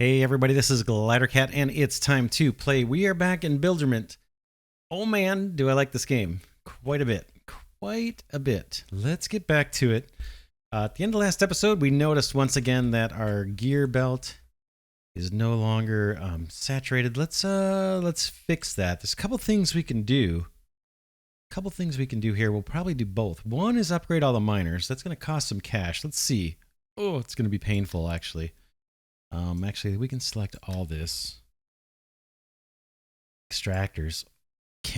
Hey everybody, this is Glidercat, and it's time to play. We are back in Builderment. Oh man, do I like this game. Quite a bit. Quite a bit. Let's get back to it. At the end of the last episode, we noticed once again that our gear belt is no longer saturated. Let's fix that. There's a couple things we can do. Here. We'll probably do both. One is upgrade all the miners. That's going to cost some cash. Let's see. Oh, it's going to be painful actually. Actually, we can select all this. Extractors.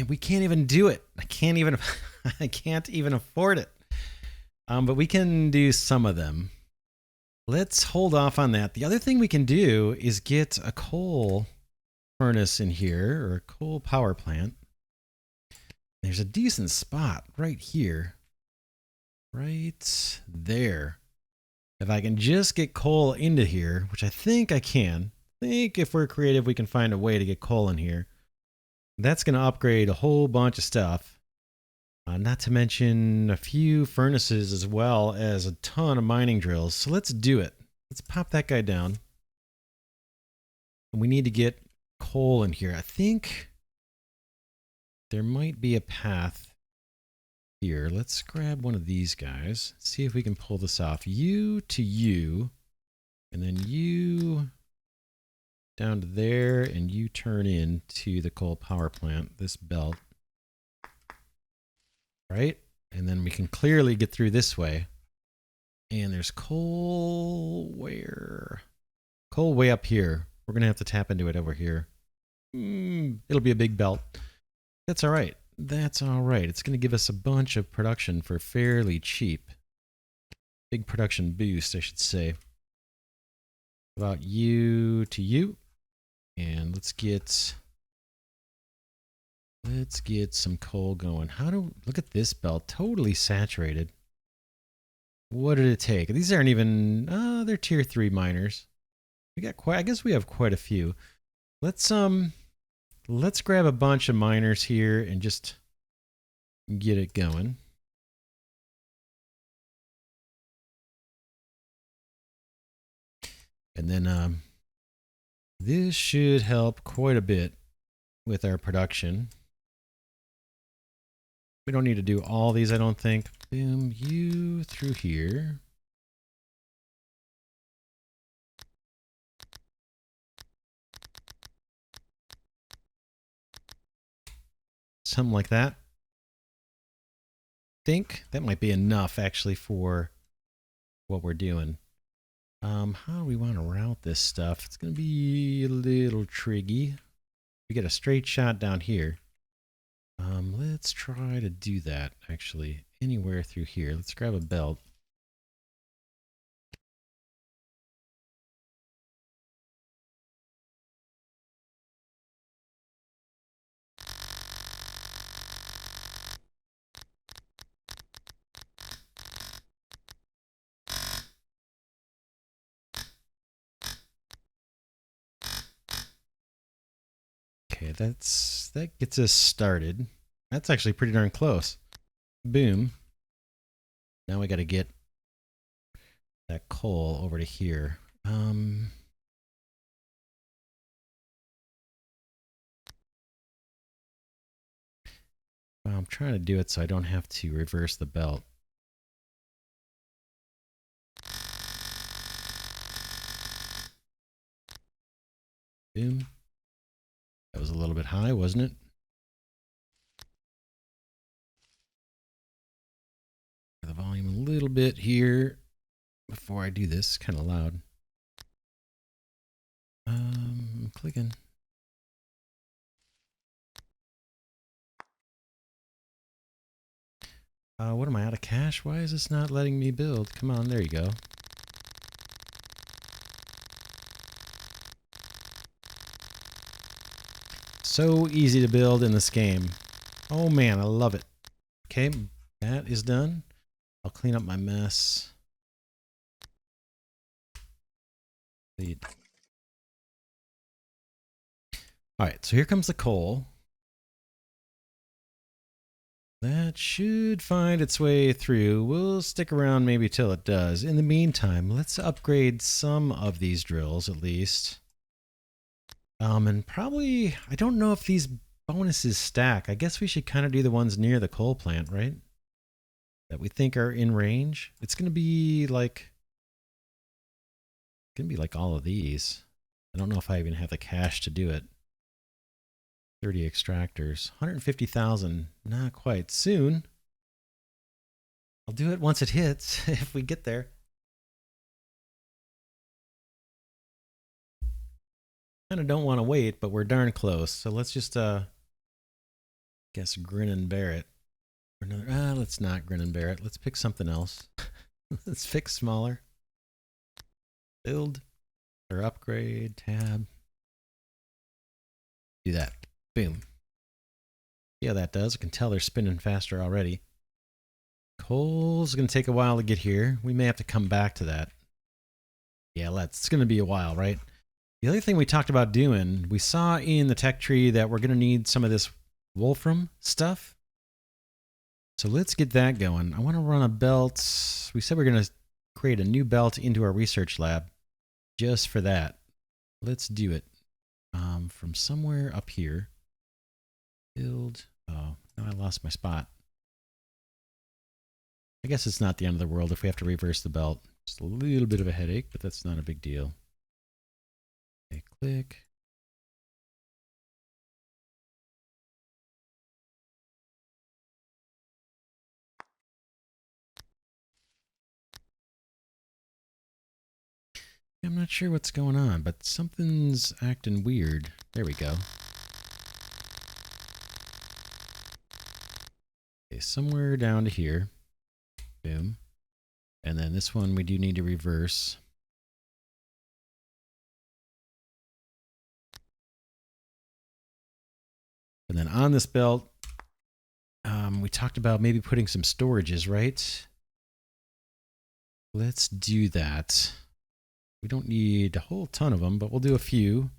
We can't even do it. I can't even afford it. But we can do some of them. Let's hold off on that. The other thing we can do is get a coal furnace in here, or a coal power plant. There's a decent spot right here. Right there. If I can just get coal into here, which I think I can. I think if we're creative, we can find a way to get coal in here. That's going to upgrade a whole bunch of stuff. Not to mention a few furnaces as well as a ton of mining drills. So let's do it. Let's pop that guy down. And we need to get coal in here. I think there might be a path here. Let's grab one of these guys. See if we can pull this off. You to you, and then you down to there, and you turn into the coal power plant, this belt. Right? And then we can clearly get through this way. And there's coal where? Coal way up here. We're going to have to tap into it over here. It'll be a big belt. That's all right. That's all right. It's going to give us a bunch of production for fairly cheap. Big production boost, I should say. About you to you. And let's get some coal going. Look at this belt, totally saturated. What did it take? These aren't even, they're tier 3 miners. I guess we have quite a few. Let's grab a bunch of miners here and just get it going. And then this should help quite a bit with our production. We don't need to do all these, I don't think. Boom, you through here. Something like that. I think that might be enough actually for what we're doing. How do we want to route this stuff? It's going to be a little tricky. We get a straight shot down here. Let's try to do that actually anywhere through here. Let's grab a belt. Okay, that gets us started. That's actually pretty darn close. Boom. Now we got to get that coal over to here. Well, I'm trying to do it so I don't have to reverse the belt. Boom. That was a little bit high, wasn't it? The volume a little bit here before I do this. Kind of loud. I'm clicking. What am I out of cash? Why is this not letting me build? Come on, there you go. So easy to build in this game. Oh man, I love it. Okay, that is done. I'll clean up my mess. Alright, so here comes the coal. That should find its way through. We'll stick around maybe till it does. In the meantime, let's upgrade some of these drills at least. And probably, I don't know if these bonuses stack. I guess we should kind of do the ones near the coal plant, right? That we think are in range. It's going to be like all of these. I don't know if I even have the cash to do it. 30 extractors, 150,000. Not quite. Soon. I'll do it once it hits, if we get there. Kind of don't want to wait, but we're darn close. So let's just guess grin and bear it. Or another, let's not grin and bear it. Let's pick something else. Let's pick smaller. Build or upgrade tab. Do that. Boom. See how that does. I can tell they're spinning faster already. Coal's going to take a while to get here. We may have to come back to that. Yeah, it's going to be a while, right? The other thing we talked about doing, we saw in the tech tree that we're going to need some of this Wolfram stuff. So let's get that going. I want to run a belt. We said we're going to create a new belt into our research lab just for that. Let's do it. From somewhere up here. Build. Oh, now I lost my spot. I guess it's not the end of the world if we have to reverse the belt. Just a little bit of a headache, but that's not a big deal. Okay, click. I'm not sure what's going on, but something's acting weird. There we go. Okay, somewhere down to here. Boom. And then this one we do need to reverse. And then on this belt, we talked about maybe putting some storages, right? Let's do that. We don't need a whole ton of them, but we'll do a few.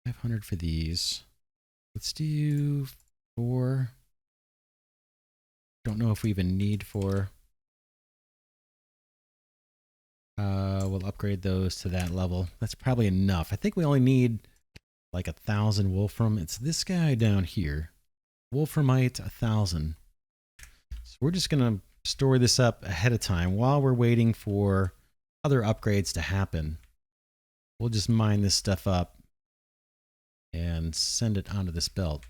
500 for these. Let's do 4. Don't know if we even need 4. We'll upgrade those to that level. That's probably enough. I think we only need like 1,000 Wolfram. It's this guy down here. Wolframite 1,000. So we're just going to store this up ahead of time while we're waiting for other upgrades to happen. We'll just mine this stuff up and send it onto this belt.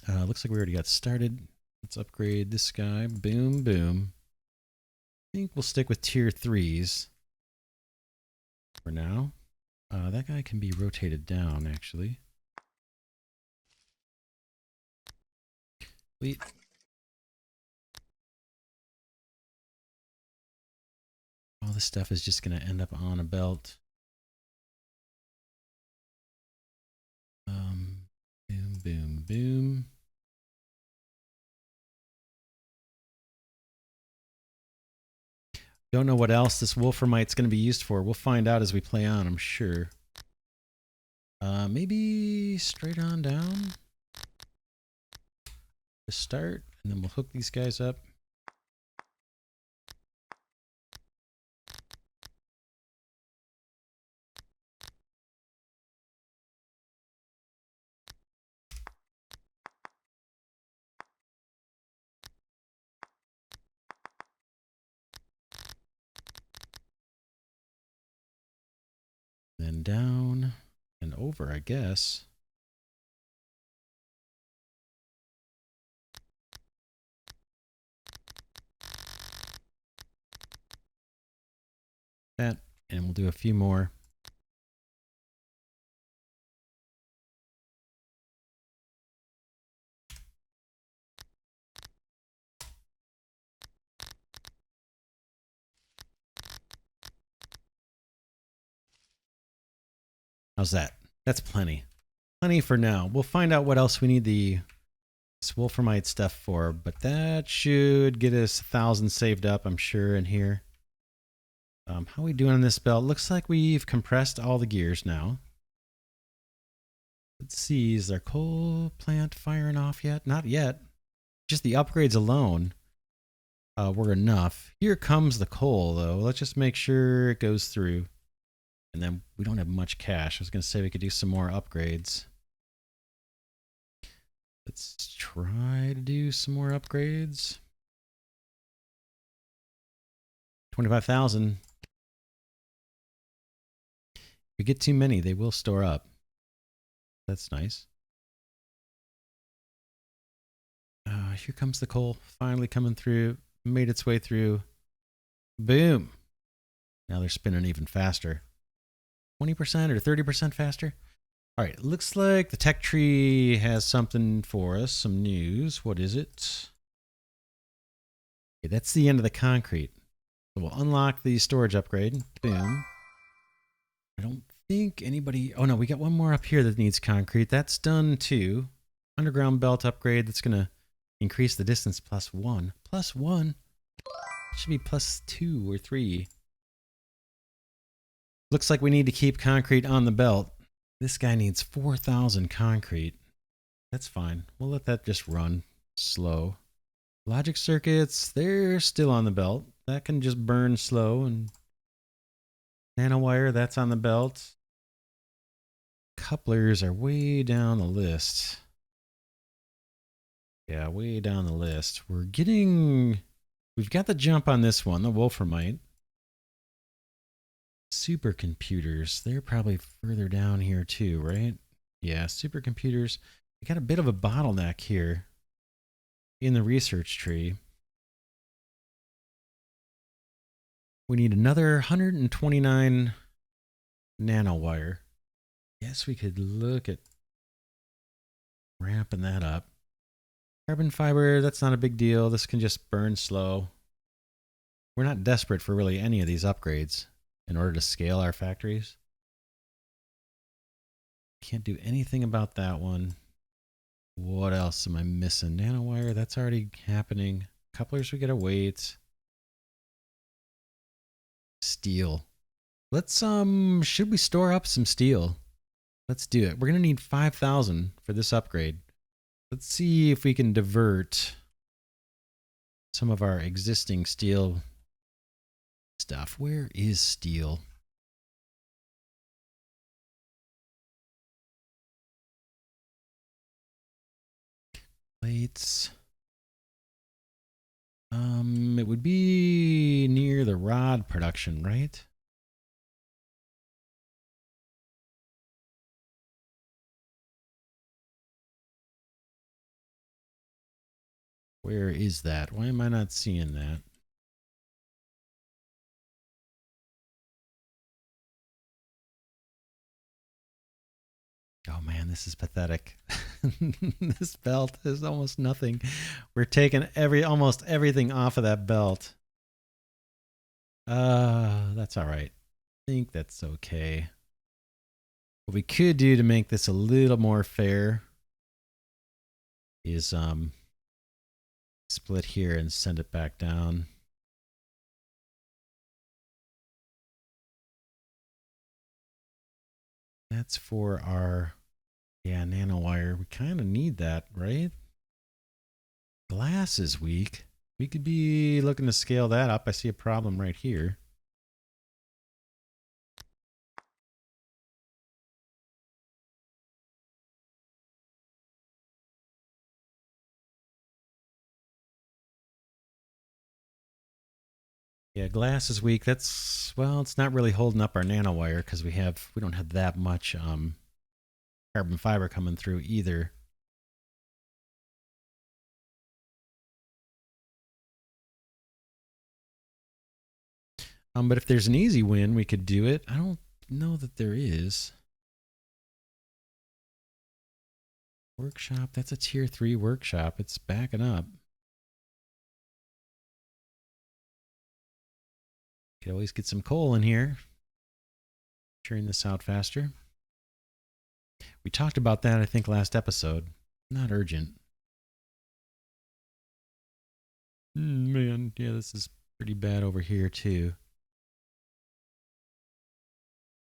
Looks like we already got started. Let's upgrade this guy. Boom, boom. I think we'll stick with tier 3s for now. That guy can be rotated down, actually. Sweet. All this stuff is just going to end up on a belt. Boom, boom, boom. Don't know what else this Wolframite's going to be used for. We'll find out as we play on, I'm sure. Maybe straight on down to start, and then we'll hook these guys up. Then down and over, I guess. That, and we'll do a few more. How's that? That's plenty. Plenty for now. We'll find out what else we need the Wolframite stuff for, but that should get us 1,000 saved up, I'm sure, in here. How are we doing on this belt? Looks like we've compressed all the gears now. Let's see, is our coal plant firing off yet? Not yet. Just the upgrades alone were enough. Here comes the coal, though. Let's just make sure it goes through. And then we don't have much cash. I was going to say we could do some more upgrades. Let's try to do some more upgrades. 25,000. If we get too many, they will store up. That's nice. Here comes the coal, finally coming through. Made its way through. Boom. Now they're spinning even faster. 20% or 30% faster. All right, looks like the tech tree has something for us, some news. What is it? Okay, that's the end of the concrete. So we'll unlock the storage upgrade. Boom. I don't think anybody... Oh, no, we got one more up here that needs concrete. That's done, too. Underground belt upgrade. That's going to increase the distance +1. +1? It should be +2 or 3. Looks like we need to keep concrete on the belt. This guy needs 4,000 concrete. That's fine. We'll let that just run slow. Logic circuits, they're still on the belt. That can just burn slow. And nanowire, that's on the belt. Couplers are way down the list. Yeah, way down the list. We've got the jump on this one, the Wolframite. Supercomputers, they're probably further down here too, right? Yeah, supercomputers. We got a bit of a bottleneck here in the research tree. We need another 129 nanowire. Guess we could look at ramping that up. Carbon fiber, that's not a big deal. This can just burn slow. We're not desperate for really any of these upgrades in order to scale our factories. Can't do anything about that one. What else am I missing? Nanowire, that's already happening. Couplers, we gotta wait. Steel. Let's, should we store up some steel? Let's do it. We're gonna need 5,000 for this upgrade. Let's see if we can divert some of our existing steel stuff. Where is steel? Plates. It would be near the rod production, right? Where is that? Why am I not seeing that? Oh man, this is pathetic. This belt is almost nothing. We're taking almost everything off of that belt. That's all right. I think that's okay. What we could do to make this a little more fair is split here and send it back down. That's for our, yeah, nanowire. We kind of need that, right? Glass is weak. We could be looking to scale that up. I see a problem right here. Yeah, glass is weak. That's, well, it's not really holding up our nanowire because we don't have that much carbon fiber coming through either. But if there's an easy win, we could do it. I don't know that there is. Workshop, that's a tier 3 workshop. It's backing up. Could always get some coal in here. Churn this out faster. We talked about that, I think, last episode. Not urgent. Man, yeah, this is pretty bad over here, too.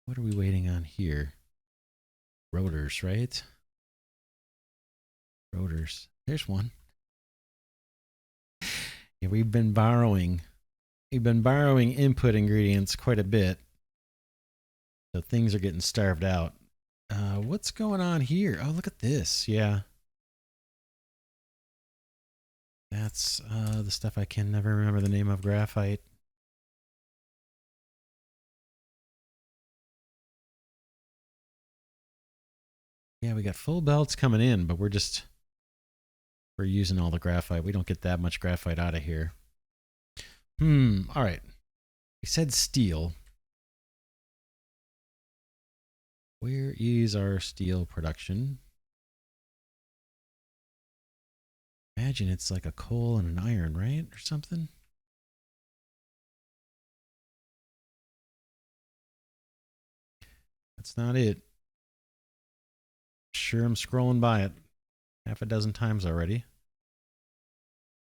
What are we waiting on here? Rotors, right? Rotors. There's one. Yeah, we've been borrowing input ingredients quite a bit. So things are getting starved out. What's going on here? Oh, look at this. Yeah. That's the stuff I can never remember the name of. Graphite. Yeah, we got full belts coming in, but we're using all the graphite. We don't get that much graphite out of here. All right. We said steel. Where is our steel production? Imagine it's like a coal and an iron, right? Or something. That's not it. Sure, I'm scrolling by it half a dozen times already.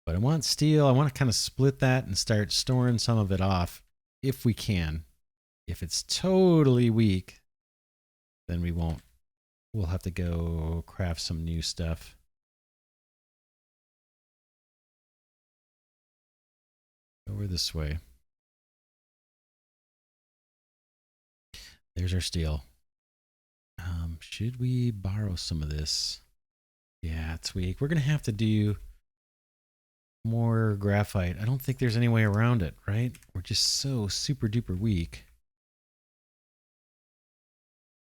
But I want steel. I want to kind of split that and start storing some of it off if we can. If it's totally weak, then we won't. We'll have to go craft some new stuff. Over this way. There's our steel. Should we borrow some of this? Yeah, it's weak. We're going to have to do more graphite. I don't think there's any way around it, right? We're just so super duper weak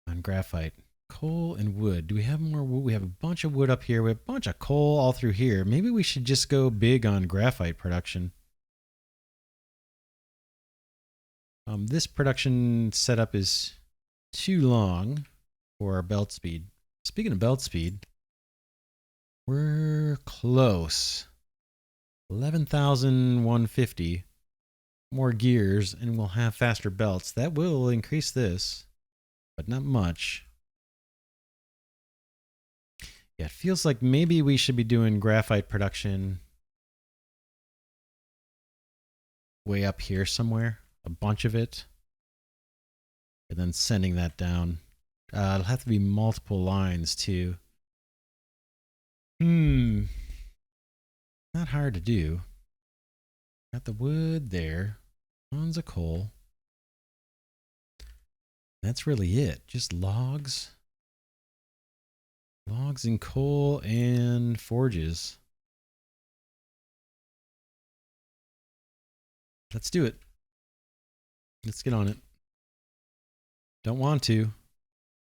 on graphite. Coal and wood. Do we have more wood? We have a bunch of wood up here. We have a bunch of coal all through here. Maybe we should just go big on graphite production. This production setup is too long for our belt speed. Speaking of belt speed, we're close. 11,150 more gears and we'll have faster belts. That will increase this, but not much. Yeah, it feels like maybe we should be doing graphite production way up here somewhere, a bunch of it, and then sending that down. It'll have to be multiple lines too. Not hard to do. Got the wood there, tons of coal. That's really it. Just logs. Logs and coal and forges. Let's do it. Let's get on it. Don't want to,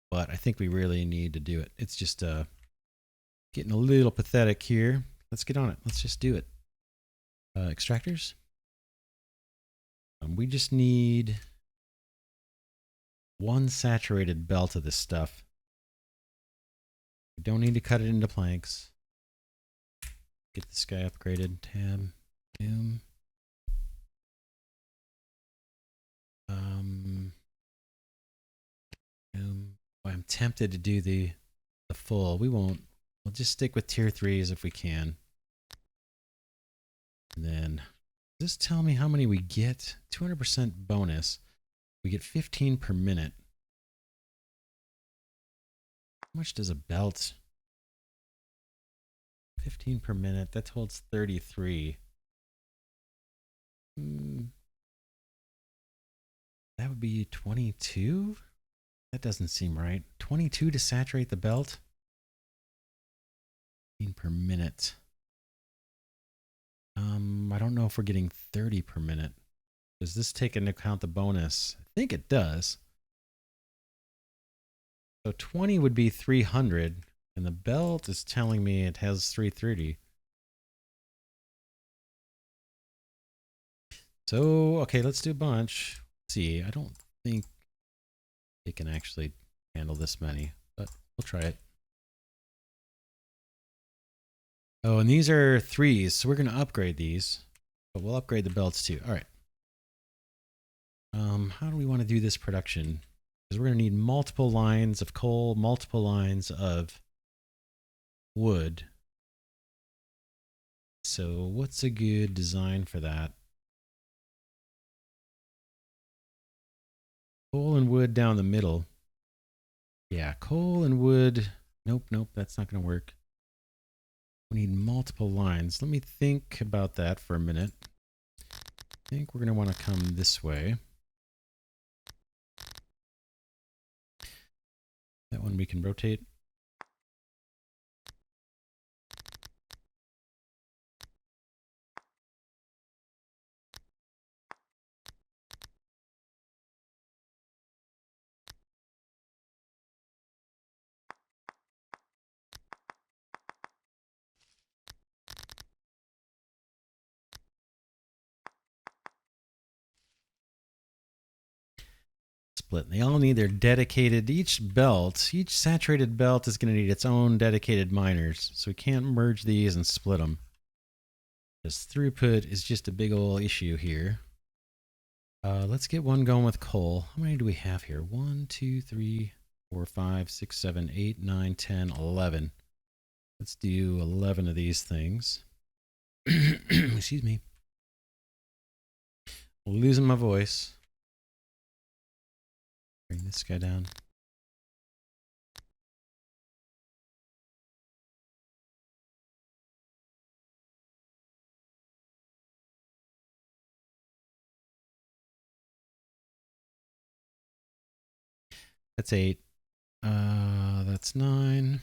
but I think we really need to do it. It's just getting a little pathetic here. Let's get on it. Let's just do it. Extractors. We just need one saturated belt of this stuff. We don't need to cut it into planks. Get this guy upgraded. Tab. Boom. I'm tempted to do the full. We won't. We'll just stick with tier 3s if we can. And then, does this tell me how many we get? 200% bonus. We get 15 per minute. How much does a belt? 15 per minute. That holds 33. That would be 22? That doesn't seem right. 22 to saturate the belt? 15 per minute. I don't know if we're getting 30 per minute. Does this take into account the bonus? I think it does. So 20 would be 300, and the belt is telling me it has 330. So, okay, let's do a bunch. Let's see, I don't think it can actually handle this many, but we'll try it. Oh, and these are 3s, so we're going to upgrade these, but we'll upgrade the belts too. All right. How do we want to do this production? Because we're going to need multiple lines of coal, multiple lines of wood. So what's a good design for that? Coal and wood down the middle. Yeah, coal and wood. Nope, that's not going to work. We need multiple lines. Let me think about that for a minute. I think we're going to want to come this way. That one we can rotate. Split. They all need their dedicated, each saturated belt is going to need its own dedicated miners. So we can't merge these and split them. This throughput is just a big old issue here. Let's get one going with coal. How many do we have here? 1, 2, 3, 4, 5, 6, 7, 8, 9, 10, 11. Let's do 11 of these things. Excuse me. Losing my voice. Bring this guy down. That's 8. That's 9.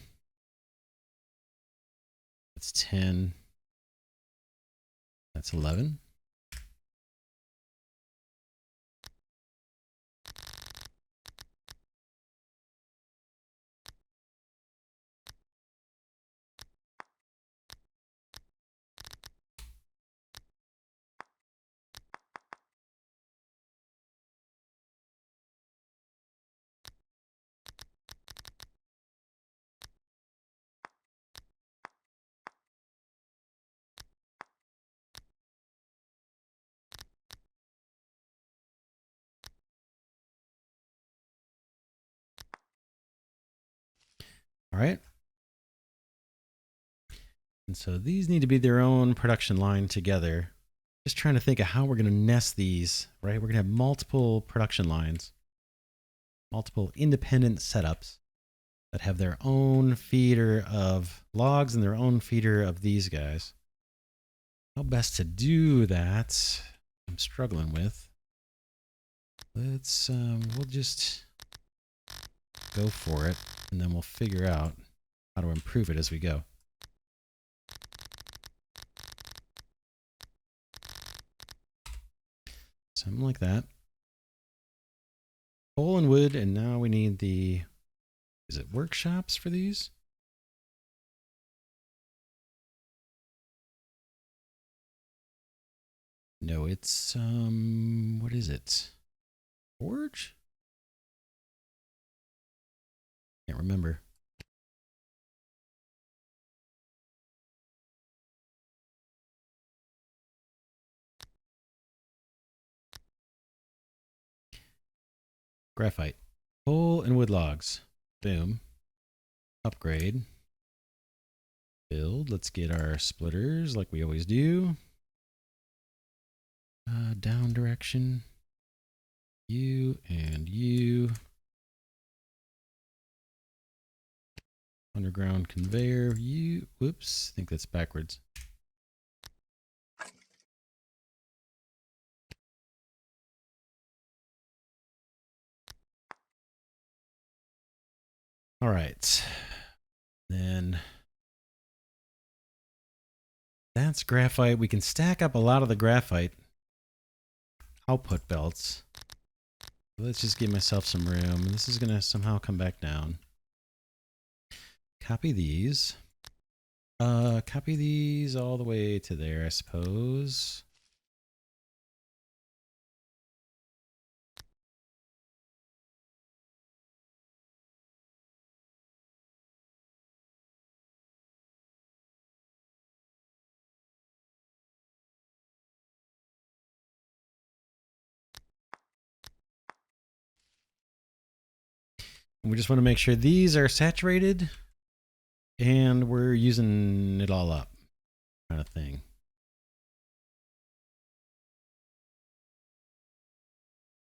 That's 10. That's 11. All right. And so these need to be their own production line together. Just trying to think of how we're going to nest these, right? We're going to have multiple production lines, multiple independent setups that have their own feeder of logs and their own feeder of these guys. How best to do that, I'm struggling with. Let's, we'll just go for it, and then we'll figure out how to improve it as we go. Something like that. Coal and wood, and now we need the, is it workshops for these? No, it's, what is it? Forge? Can't remember. Graphite. Coal and wood logs. Boom. Upgrade. Build. Let's get our splitters like we always do. Down direction. You and you. Underground conveyor. You. Whoops. I think that's backwards. All right. Then that's graphite. We can stack up a lot of the graphite output belts. Let's just give myself some room. This is going to somehow come back down. Copy these. Copy these all the way to there, I suppose. And we just want to make sure these are saturated and we're using it all up, kind of thing.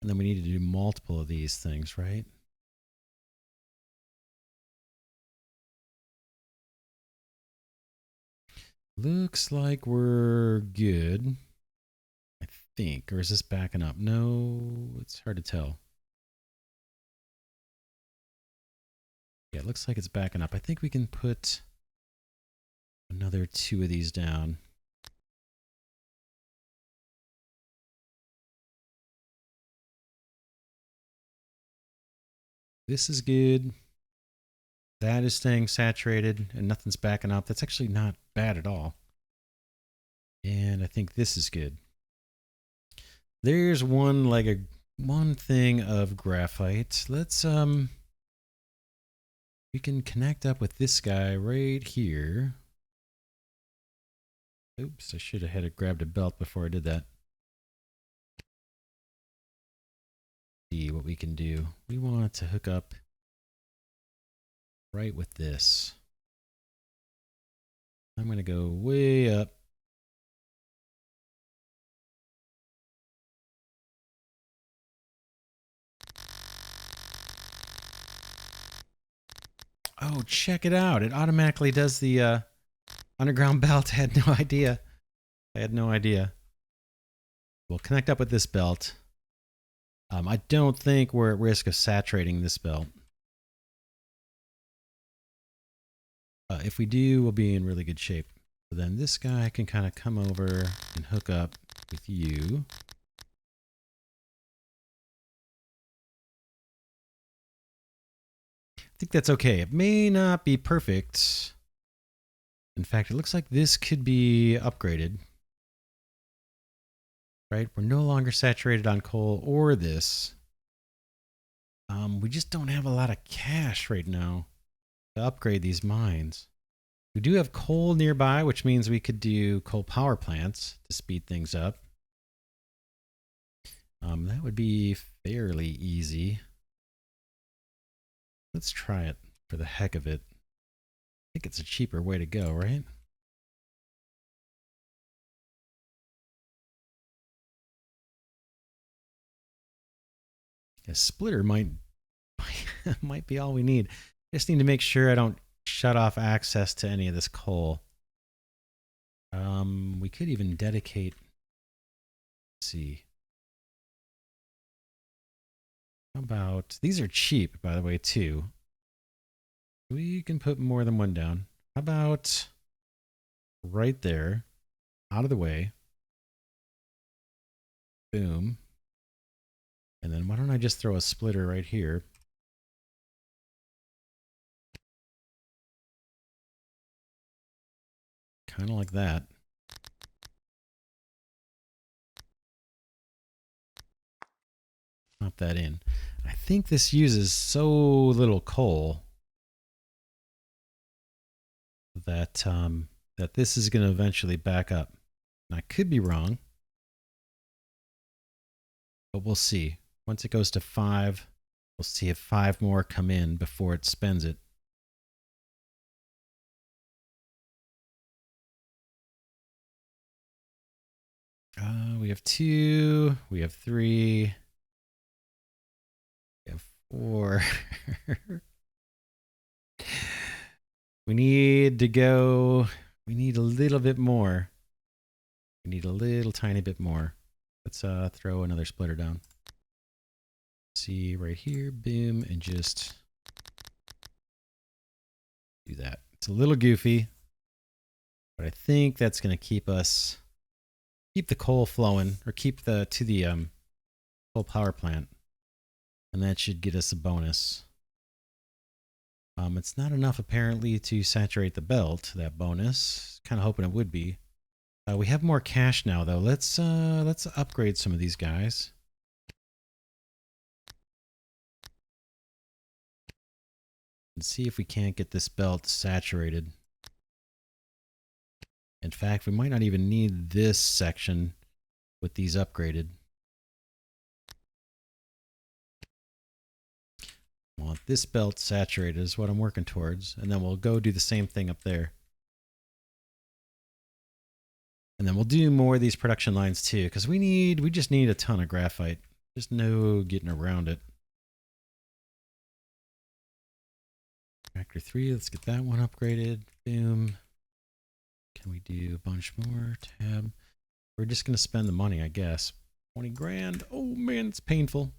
And then we need to do multiple of these things, right? Looks like we're good, I think. Or is this backing up? No, it's hard to tell. Yeah, it looks like it's backing up. I think we can put another 2 of these down. This is good. That is staying saturated and nothing's backing up. That's actually not bad at all. And I think this is good. There's one thing of graphite. Let's we can connect up with this guy right here. Oops, I should have grabbed a belt before I did that. See what we can do. We want to hook up right with this. I'm going to go way up. Oh, check it out. It automatically does the underground belt. I had no idea. I had no idea. We'll connect up with this belt. I don't think we're at risk of saturating this belt. If we do, we'll be in really good shape. So then this guy can kind of come over and hook up with you. I think that's okay. It may not be perfect. In fact, it looks like this could be upgraded. Right? We're no longer saturated on coal or this. We just don't have a lot of cash right now to upgrade these mines. We do have coal nearby, which means we could do coal power plants to speed things up. That would be fairly easy. Let's try it for the heck of it. I think it's a cheaper way to go, right? A splitter might be all we need. Just need to make sure I don't shut off access to any of this coal. We could even dedicate. Let's see. How about these are cheap, by the way, too. We can put more than one down. How about right there, out of the way. Boom. And then why don't I just throw a splitter right here? Kind of like that. Pop that in. I think this uses so little coal that that this is going to eventually back up. And I could be wrong, but we'll see. Once it goes to 5, we'll see if 5 more come in before it spends it. We have 2, we have 3, we have 4. We need to go, we need a little bit more. We need a little tiny bit more. Let's throw another splitter down. See right here, boom, and just do that. It's a little goofy, but I think that's going to keep us, keep the coal flowing, or keep the coal power plant, and that should get us a bonus. It's not enough apparently to saturate the belt. That bonus, kind of hoping it would be. We have more cash now, though. Let's upgrade some of these guys. And see if we can't get this belt saturated. In fact, we might not even need this section with these upgraded. I want this belt saturated is what I'm working towards, and then we'll go do the same thing up there. And then we'll do more of these production lines too, because we just need a ton of graphite. There's no getting around it. Factor 3, let's get that one upgraded. Boom. Can we do a bunch more? Tab. We're just going to spend the money, I guess. 20 grand. Oh man, it's painful.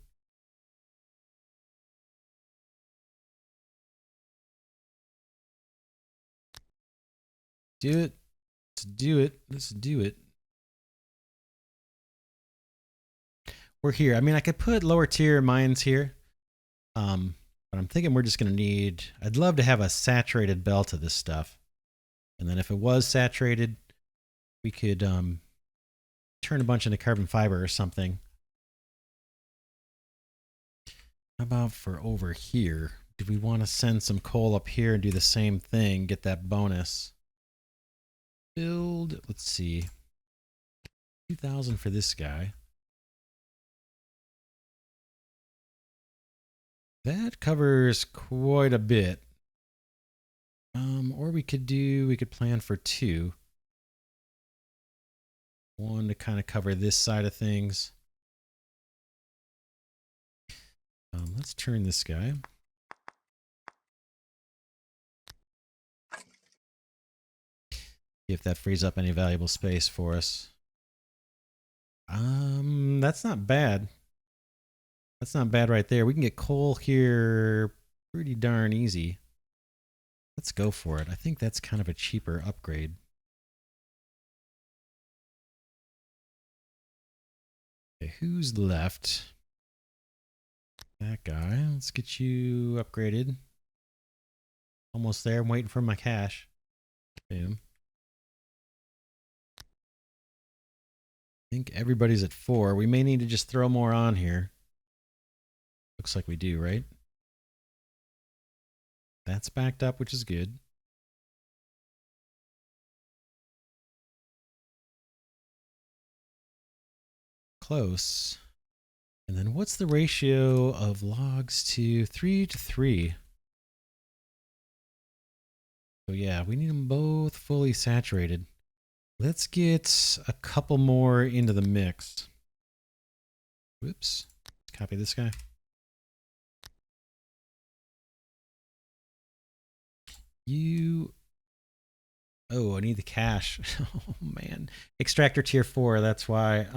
Do it. Let's do it. Let's do it. We're here. I mean, I could put lower tier mines here. But I'm thinking we're just going to need, I'd love to have a saturated belt of this stuff. And then if it was saturated, we could turn a bunch into carbon fiber or something. How about for over here? Do we want to send some coal up here and do the same thing, get that bonus? Build, let's see, 2,000 for this guy. That covers quite a bit. Or we could plan for 2. 1 to kind of cover this side of things. Let's turn this guy. See if that frees up any valuable space for us. That's not bad. That's not bad right there. We can get coal here pretty darn easy. Let's go for it. I think that's kind of a cheaper upgrade. Okay, who's left? That guy. Let's get you upgraded. Almost there. I'm waiting for my cash. Boom. I think everybody's at 4. We may need to just throw more on here. Looks like we do, right? That's backed up, which is good. Close. And then what's the ratio of logs to 3 to 3? So yeah, we need them both fully saturated. Let's get a couple more into the mix. Whoops. Let's copy this guy. Oh, I need the cash. Oh man. Extractor tier 4, that's why.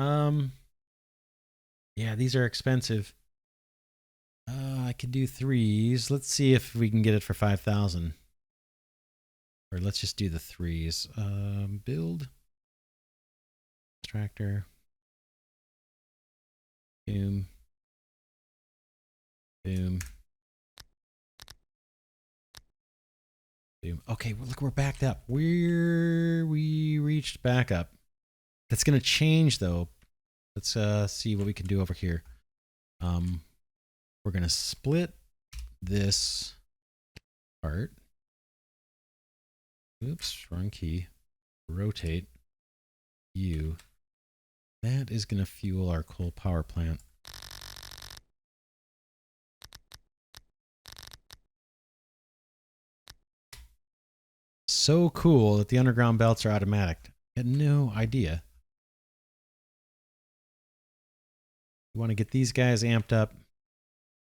Yeah, these are expensive. I could do 3s. Let's see if we can get it for 5,000. Or let's just do the 3s. Build. Extractor. Boom. Boom. Boom. Okay, well, look, we're backed up. We reached back up. That's going to change, though. Let's see what we can do over here. We're going to split this part. Oops, wrong key. Rotate U. That is going to fuel our coal power plant. So cool that the underground belts are automatic. I had no idea. We want to get these guys amped up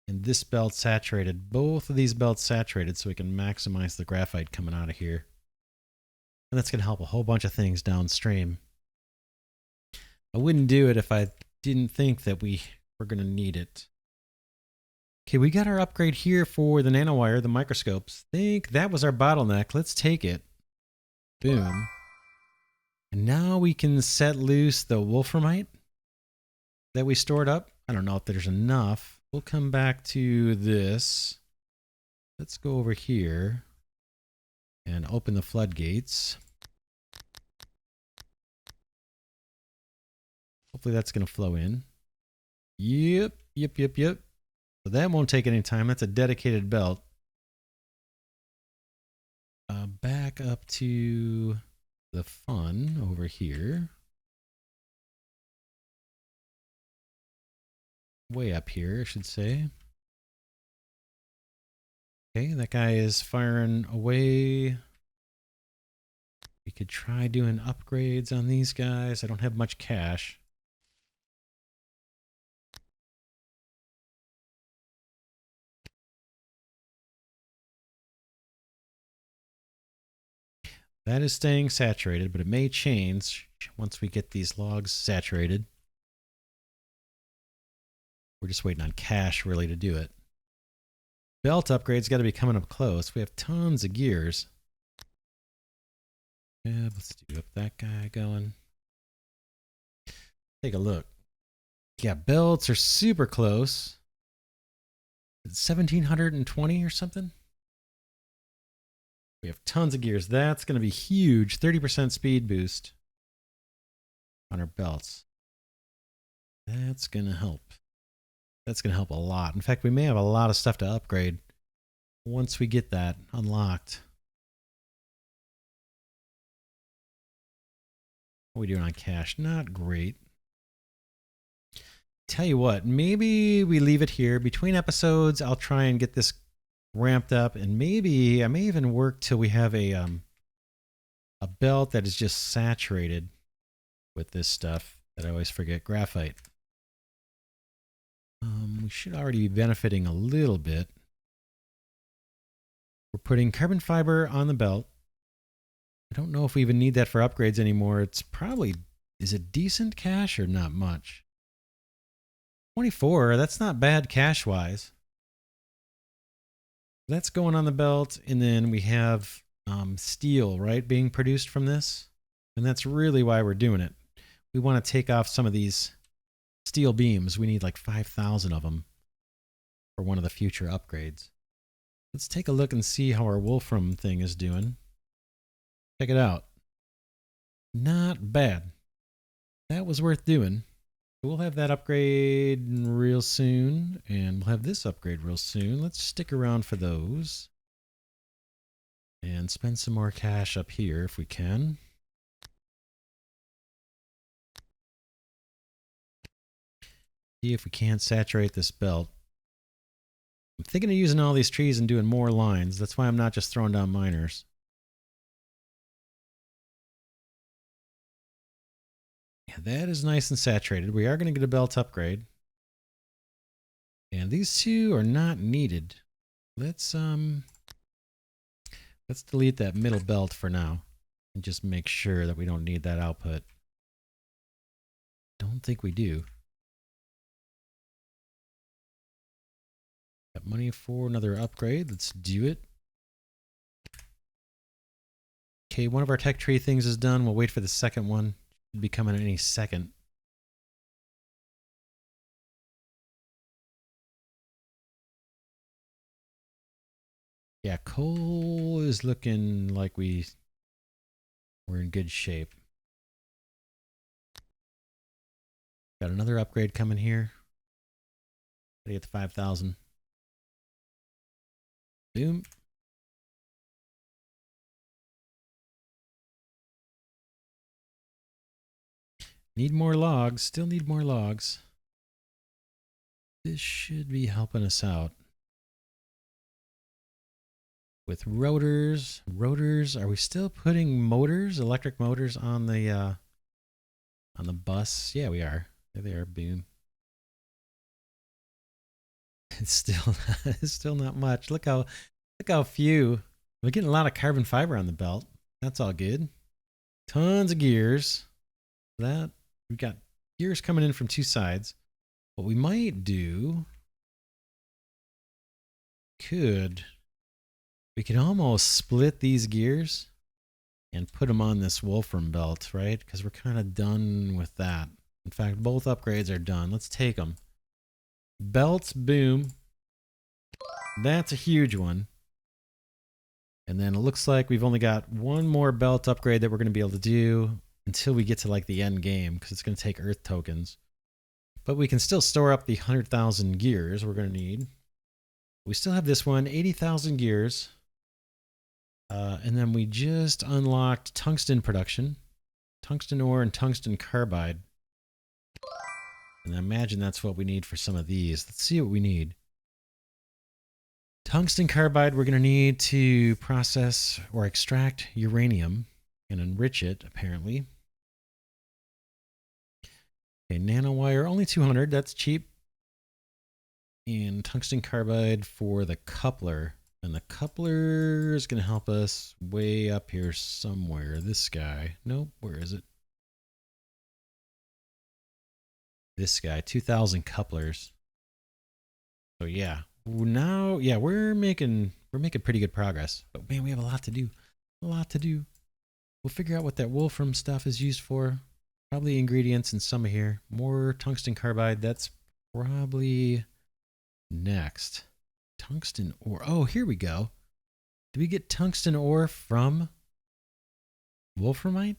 and this belt saturated. Both of these belts saturated so we can maximize the graphite coming out of here. And that's going to help a whole bunch of things downstream. I wouldn't do it if I didn't think that we were going to need it. Okay, we got our upgrade here for the nanowire, the microscopes. Think that was our bottleneck. Let's take it. Boom. And now we can set loose the Wolframite that we stored up. I don't know if there's enough. We'll come back to this. Let's go over here and open the floodgates. Hopefully that's going to flow in. Yep. So that won't take any time. That's a dedicated belt. Back up to the fun over here. Way up here, I should say. Okay, that guy is firing away. We could try doing upgrades on these guys. I don't have much cash. That is staying saturated, but it may change once we get these logs saturated. We're just waiting on cash really to do it. Belt upgrade's got to be coming up close. We have tons of gears. Yeah, let's do up that guy going. Take a look. Yeah, belts are super close. It's 1720 or something. We have tons of gears. That's going to be huge. 30% speed boost on our belts. That's going to help. That's going to help a lot. In fact, we may have a lot of stuff to upgrade once we get that unlocked. What are we doing on cash? Not great. Tell you what, maybe we leave it here. Between episodes, I'll try and get this ramped up, and maybe I may even work till we have a belt that is just saturated with this stuff that I always forget, graphite. We should already be benefiting a little bit. We're putting carbon fiber on the belt. I don't know if we even need that for upgrades anymore. It's probably, is it decent cash or not much? 24, that's not bad cash-wise. That's going on the belt, and then we have steel, right, being produced from this. And that's really why we're doing it. We want to take off some of these steel beams. We need like 5,000 of them for one of the future upgrades. Let's take a look and see how our Wolfram thing is doing. Check it out. Not bad. That was worth doing. We'll have that upgrade real soon, and we'll have this upgrade real soon. Let's stick around for those and spend some more cash up here if we can. See if we can't saturate this belt. I'm thinking of using all these trees and doing more lines. That's why I'm not just throwing down miners. Yeah, that is nice and saturated. We are going to get a belt upgrade. And these two are not needed. Let's delete that middle belt for now and just make sure that we don't need that output. Don't think we do. Got money for another upgrade. Let's do it. Okay, one of our tech tree things is done. We'll wait for the second one. Should be coming any second. Yeah, coal is looking like we're in good shape. Got another upgrade coming here. Gotta get to 5,000. Boom. Need more logs. Still need more logs. This should be helping us out. With rotors. Rotors. Are we still putting motors, electric motors on the bus? Yeah, we are. There they are. Boom. It's still not much. Look how few. We're getting a lot of carbon fiber on the belt. That's all good. Tons of gears. That we've got gears coming in from two sides. What we might do we could almost split these gears and put them on this Wolfram belt, right? Because we're kind of done with that. In fact, both upgrades are done. Let's take them. Belts, boom. That's a huge one. And then it looks like we've only got one more belt upgrade that we're going to be able to do until we get to like the end game, because it's going to take earth tokens. But we can still store up the 100,000 gears we're going to need. We still have this one, 80,000 gears. And then we just unlocked tungsten production, tungsten ore and tungsten carbide. And I imagine that's what we need for some of these. Let's see what we need. Tungsten carbide we're going to need to process or extract uranium and enrich it, apparently. Okay, nanowire, only 200. That's cheap. And tungsten carbide for the coupler. And the coupler is going to help us way up here somewhere. This guy. Nope, where is it? This guy, 2,000 couplers. So yeah, now, yeah, we're making pretty good progress. But man, we have a lot to do. A lot to do. We'll figure out what that wolfram stuff is used for. Probably ingredients in some of here. More tungsten carbide. That's probably next. Tungsten ore. Oh, here we go. Do we get tungsten ore from Wolframite?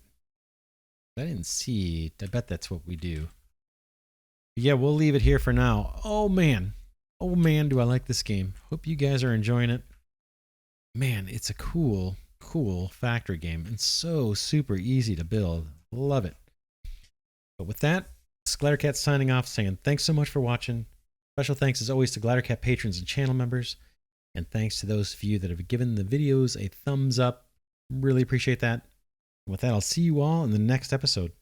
I didn't see. I bet that's what we do. Yeah, we'll leave it here for now. Oh, man. Oh, man, do I like this game. Hope you guys are enjoying it. Man, it's a cool factory game. And so super easy to build. Love it. But with that, it's Glidercat signing off saying thanks so much for watching. Special thanks as always to Glidercat patrons and channel members. And thanks to those of you that have given the videos a thumbs up. Really appreciate that. With that, I'll see you all in the next episode.